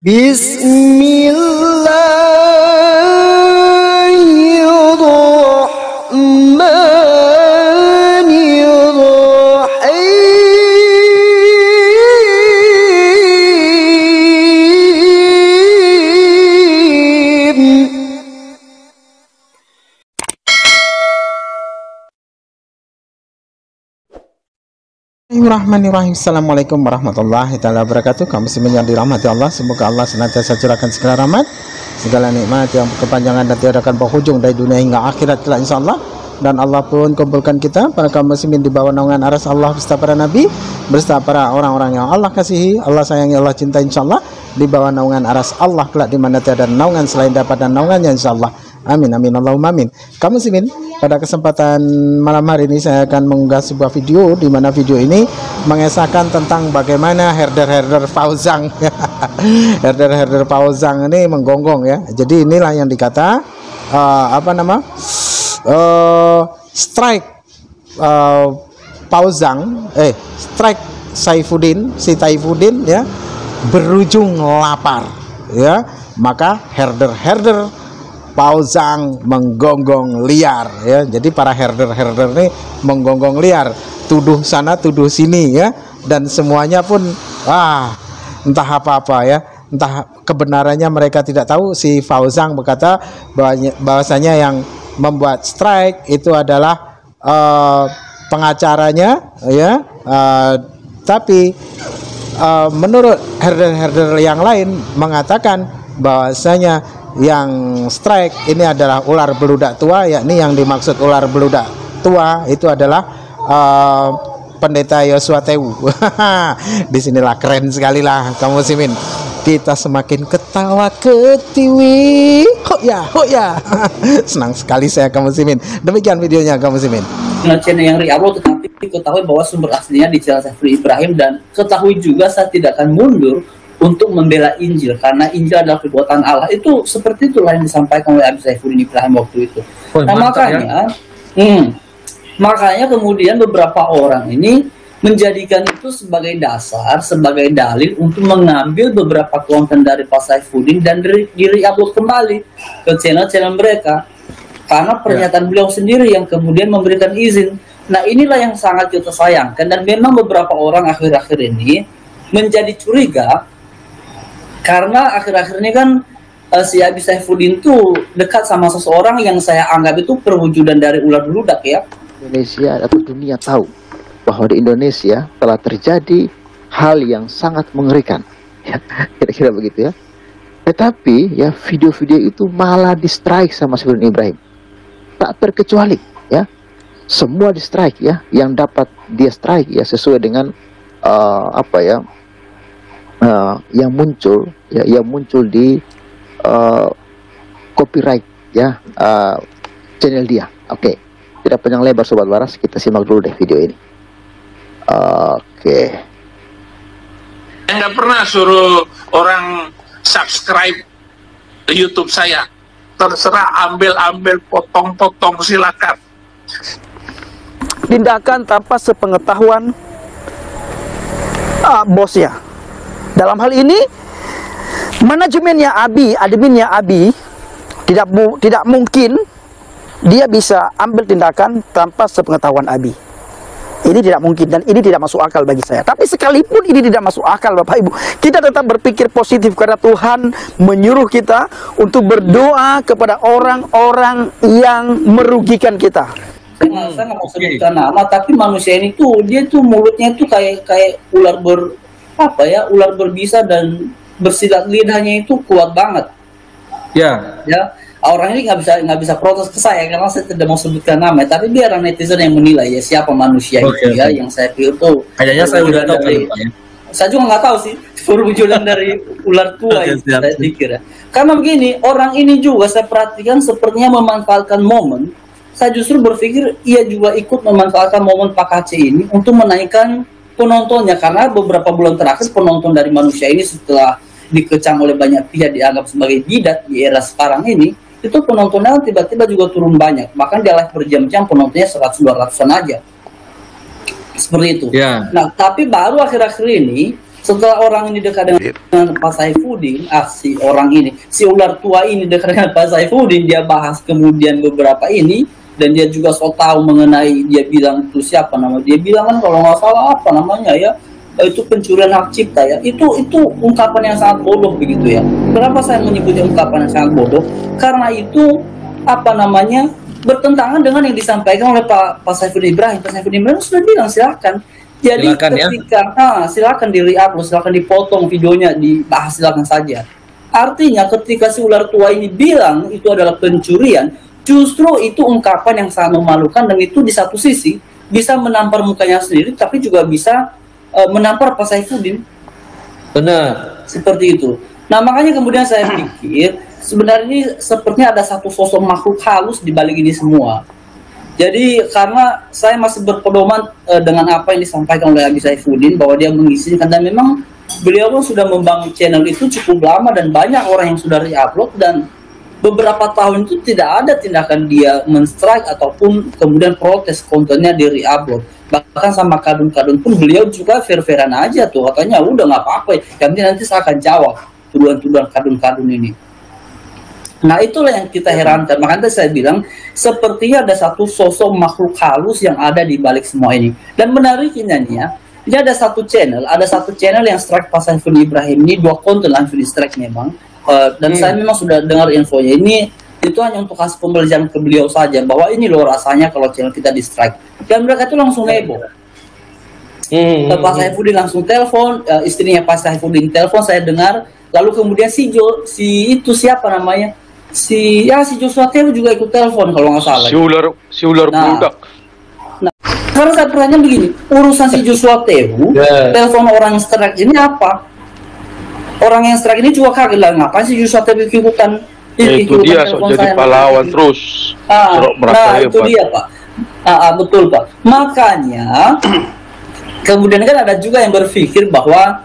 Bismillahirrahmanirrahim. Assalamualaikum warahmatullahi taala wabarakatuh. Kaum muslimin yang dirahmati Allah, semoga Allah senantiasa curahkan segala rahmat, segala nikmat yang berkepanjangan dan tiada akan berhujung dari dunia hingga akhirat kelak insyaallah. Dan Allah pun kumpulkan kita para kaum muslimin di bawah naungan aras Allah beserta para nabi, beserta para orang-orang yang Allah kasihi, Allah sayangi, Allah cinta insyaallah, di bawah naungan aras Allah kelak di mana tiada naungan selain daripada naungannya insyaallah. Amin amin Allahumma amin. Kaum muslimin, pada kesempatan malam hari ini saya akan mengunggah sebuah video di mana video ini mengesahkan tentang bagaimana herder-herder Fauzang herder-herder Fauzang ini menggonggong ya. Jadi inilah yang dikata strike Fauzang strike Saifuddin ya berujung lapar ya. Maka herder-herder Fauzang menggonggong liar ya. Jadi para herder-herder ini menggonggong liar, tuduh sana tuduh sini ya, dan semuanya pun entah apa-apa ya, entah kebenarannya mereka tidak tahu. Si Fauzang berkata bahwasanya yang membuat strike itu adalah pengacaranya ya, tapi menurut herder-herder yang lain mengatakan bahwasanya yang strike ini adalah ular beludak tua, yakni yang dimaksud ular beludak tua itu adalah Pendeta Yosua Tewu. Disinilah keren sekali lah kaum muslimin, kita semakin ketawa ketiwi, ho ya. Senang sekali saya kaum muslimin. Demikian videonya kaum muslimin. Channel yang re-upload, tetapi ketahui bahwa sumber aslinya di channel Saiful Ibrahim, dan ketahui juga saya tidak akan mundur untuk membela Injil, karena Injil adalah perbuatan Allah. Itu seperti itulah yang disampaikan oleh Abi Saifuddin Ibrahim waktu itu. Nah makanya kemudian beberapa orang ini menjadikan itu sebagai dasar, sebagai dalil untuk mengambil beberapa konten dari Pak Saifuddin dan di-upload kembali ke channel-channel mereka, karena pernyataan beliau sendiri yang kemudian memberikan izin. Nah inilah yang sangat kita sayangkan, dan memang beberapa orang akhir-akhir ini menjadi curiga karena akhir-akhir ini kan si Abi Saifuddin tuh dekat sama seseorang yang saya anggap itu perwujudan dari ular beludak ya. Indonesia atau dunia tahu bahwa di Indonesia telah terjadi hal yang sangat mengerikan ya, kira-kira begitu ya. Tetapi ya video-video itu malah di strike sama Saifuddin Ibrahim, tak terkecuali ya, semua di strike ya, yang dapat dia strike ya sesuai dengan yang muncul di copyright ya channel dia. Oke, tidak panjang lebar sobat waras, kita simak dulu deh video ini. Oke. Nggak pernah suruh orang subscribe YouTube saya, terserah ambil potong-potong silakan. Tindakan tanpa sepengetahuan bosnya. Dalam hal ini manajemennya Abi, adminnya Abi tidak mungkin dia bisa ambil tindakan tanpa sepengetahuan Abi. Ini tidak mungkin, dan ini tidak masuk akal bagi saya. Tapi sekalipun ini tidak masuk akal Bapak Ibu, kita tetap berpikir positif karena Tuhan menyuruh kita untuk berdoa kepada orang-orang yang merugikan kita. Saya nggak mau sebutkan nama, tapi manusia ini tuh dia tuh mulutnya tuh kayak ular ular berbisa, dan bersilat lidahnya itu kuat banget. Ya, orang ini nggak bisa protes ke saya karena saya tidak mau sebutkan nama, tapi biar netizen yang menilai ya siapa manusia itu ya. Yang saya pikir tuh kayaknya saya udah tahu ya. Saya juga nggak tahu sih perwujudan dari ular tua itu saya pikir ya. Karena begini, orang ini juga saya perhatikan sepertinya memanfaatkan momen. Saya justru berpikir ia juga ikut memanfaatkan momen Pak KC ini untuk menaikkan penontonnya, karena beberapa bulan terakhir penonton dari manusia ini setelah dikecam oleh banyak pihak dianggap sebagai bidat di era sekarang ini, itu penontonnya tiba-tiba juga turun banyak, bahkan dia live berjam-jam penontonnya 100-200an aja seperti itu. Nah tapi baru akhir-akhir ini Setelah orang ini dekat dengan Pak Saifuddin, si orang ini, si ular tua ini dekat dengan Pak Saifuddin, dia bahas kemudian beberapa ini, dan dia juga so tahu mengenai, dia bilang itu siapa nama, dia bilang kan kalau nggak salah apa namanya ya, itu pencurian hak cipta ya, itu ungkapan yang sangat bodoh begitu ya. Kenapa saya menyebutnya ungkapan yang sangat bodoh? Karena itu apa namanya bertentangan dengan yang disampaikan oleh Pak Saifuddin Ibrahim. Pak Saifuddin Ibrahim sudah bilang silakan. Jadi silakan, ketika silakan di re-upload, silakan dipotong videonya, dibahas, silakan saja. Artinya ketika si ular tua ini bilang itu adalah pencurian, justru itu ungkapan yang sangat memalukan, dan itu di satu sisi bisa menampar mukanya sendiri, tapi juga bisa menampar Pak Saifuddin. Benar. Seperti itu. Nah makanya kemudian saya pikir sebenarnya ini sepertinya ada satu sosok makhluk halus di balik ini semua. Jadi karena saya masih berpedoman dengan apa yang disampaikan oleh Abi Saifuddin, bahwa dia mengizinkan, dan memang beliau pun sudah membangun channel itu cukup lama dan banyak orang yang sudah re-upload, dan beberapa tahun itu tidak ada tindakan dia men-strike ataupun kemudian protes kontennya di re-upload. Bahkan sama kadun-kadun pun beliau juga fair-fairan aja tuh, katanya udah nggak apa-apa, yang penting nanti saya akan jawab tuduhan-tuduhan kadun-kadun ini. Nah itulah yang kita herankan. Makanya saya bilang sepertinya ada satu sosok makhluk halus yang ada di balik semua ini. Dan menariknya nih ya, ini ada satu channel yang strike Pak Saifuddin Ibrahim ini, 2 konten langsung di strike memang. Dan saya memang sudah dengar infonya ini, itu hanya untuk kasih pembelajaran ke beliau saja, bahwa ini loh rasanya kalau channel kita di strike. Dan mereka itu langsung heboh. Pak Saifuddin langsung telepon, istrinya Pak Saifuddin telepon, saya dengar. Lalu kemudian si siapa namanya? Si Joshua Tewu juga ikut telepon kalau nggak salah. Si ular budak. Nah, sekarang saya pertanyaan begini, urusan si Joshua Tewu, telepon orang strike ini apa? Orang yang strike ini juga kaget lah, ngapain si Joshua Tewu ikutan? Itu dia jadi pahlawan terus. Nah itu dia Pak. Betul Pak. Makanya kemudian kan ada juga yang berpikir bahwa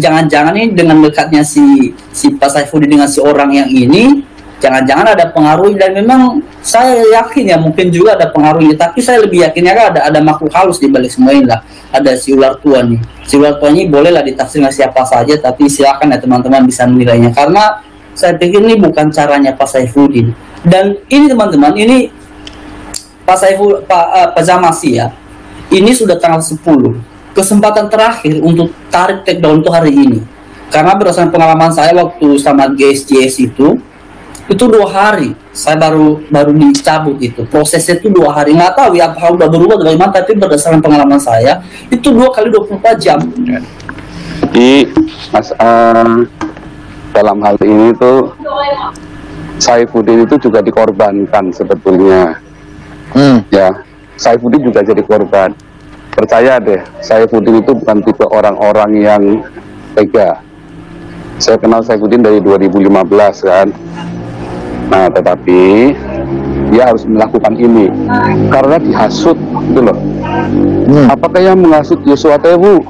jangan-jangan ini dengan dekatnya si Pak Saifuddin dengan si orang yang ini, jangan-jangan ada pengaruh, dan memang saya yakin ya mungkin juga ada pengaruhnya, tapi saya lebih yakinnya kan ada makhluk halus di balik semua ini lah. Ada si ular tua nih. Si ular tua ini bolehlah ditafsirkan siapa saja, tapi silakan ya teman-teman bisa menilainya, karena saya pikir ini bukan caranya Pak Saifuddin. Dan ini teman-teman, ini Pak Zamasi ya, ini sudah tanggal 10, kesempatan terakhir untuk tarik takedown itu hari ini. Karena berdasarkan pengalaman saya waktu sama GSJS itu 2 hari saya baru dicabut itu. Prosesnya itu 2 hari, nggak tahu ya apakah udah berubah bagaimana, tapi berdasarkan pengalaman saya itu 2 kali 24 jam. Jadi Mas, dalam hal ini tuh Saifuddin itu juga dikorbankan sebetulnya. Ya, Saifuddin juga jadi korban. Percaya deh, Saifuddin itu bukan tipe orang-orang yang tega. Saya kenal Saifuddin dari 2015 kan. Nah, tetapi dia harus melakukan ini karena dihasut gitu loh. Apakah yang menghasut Joshua Tewu?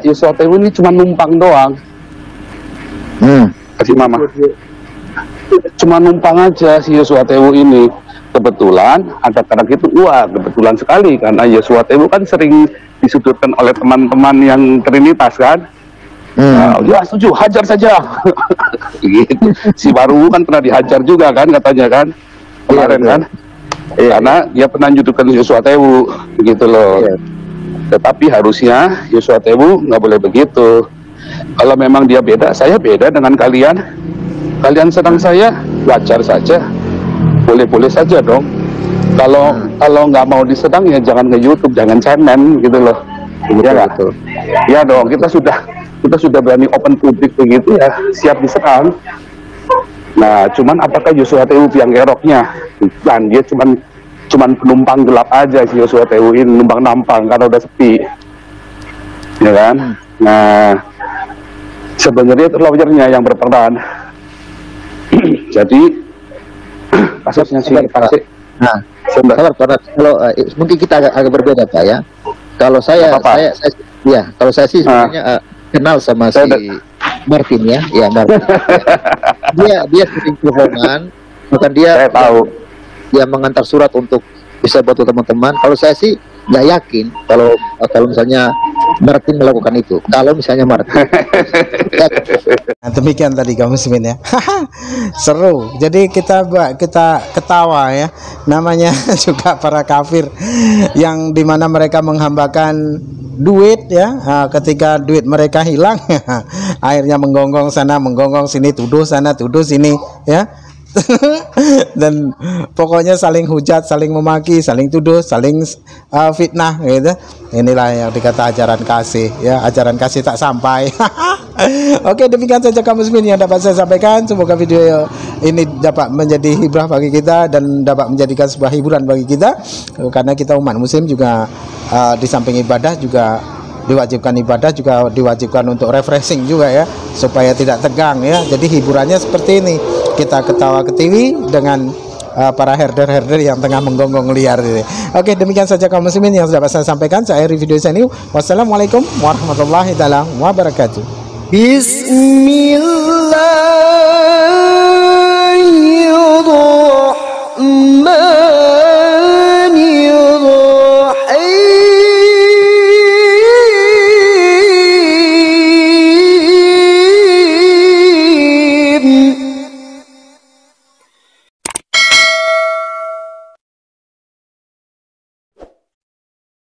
Joshua Tewu ini cuma numpang doang. Kasih mama. Cuma numpang aja si Joshua Tewu ini. Kebetulan ada kadang itu, kebetulan sekali karena Joshua Tewu kan sering disudutkan oleh teman-teman yang Trinitas kan. Ya setuju, hajar saja. Gitu. Si Baru kan pernah dihajar juga kan katanya kan kemarin kan. Karena dia pernah menyudutkan Joshua Tewu begitu loh. Tetapi harusnya Joshua Tewu nggak boleh begitu. Kalau memang dia beda, saya beda dengan kalian. Kalian sedang saya, wajar saja. Boleh-boleh saja dong. Kalau nggak mau disedang ya jangan ke YouTube, jangan cemen gitu loh. Iya nggak? Ya dong, kita sudah berani open publik begitu ya, siap diserang. Nah, cuman apakah Joshua Tewu yang geroknya? Dan dia cuman penumpang gelap aja si Joshua Tewu ini, numpang nampang karena udah sepi. Ya kan? Nah, sebenarnya itu lawyernya yang berperan. Jadi kasusnya si Pak. Nah, kalau mungkin kita agak berbeda Pak ya. Kalau saya sih sebenarnya kenal sama si Martin ya, Martin. Dia sering kebohongan, bukan dia. Saya tahu. Dia mengantar surat untuk bisa bantu teman-teman. Kalau saya sih nggak yakin kalau misalnya Martin melakukan itu. Kalau misalnya Martin Nah, demikian tadi kaum muslimin ya. Seru. Jadi kita ketawa ya. Namanya juga para kafir yang dimana mereka menghambakan duit ya. Ketika duit mereka hilang akhirnya menggonggong sana menggonggong sini, tuduh sana tuduh sini ya. Dan pokoknya saling hujat, saling memaki, saling tuduh, saling fitnah gitu. Inilah yang dikata ajaran kasih ya, ajaran kasih tak sampai. Oke, demikian saja kaum muslimin yang dapat saya sampaikan. Semoga video ini dapat menjadi hibrah bagi kita dan dapat menjadikan sebuah hiburan bagi kita, karena kita umat muslim juga di samping ibadah juga diwajibkan ibadah, juga diwajibkan untuk refreshing juga ya, supaya tidak tegang ya. Jadi hiburannya seperti ini, kita ketawa ketiwi dengan para herder-herder yang tengah menggonggong liar ini. Oke, demikian saja kaum muslimin yang dapat saya sampaikan. Saya akhiri video saya ini. Wassalamualaikum warahmatullahi wabarakatuh. Bismillah.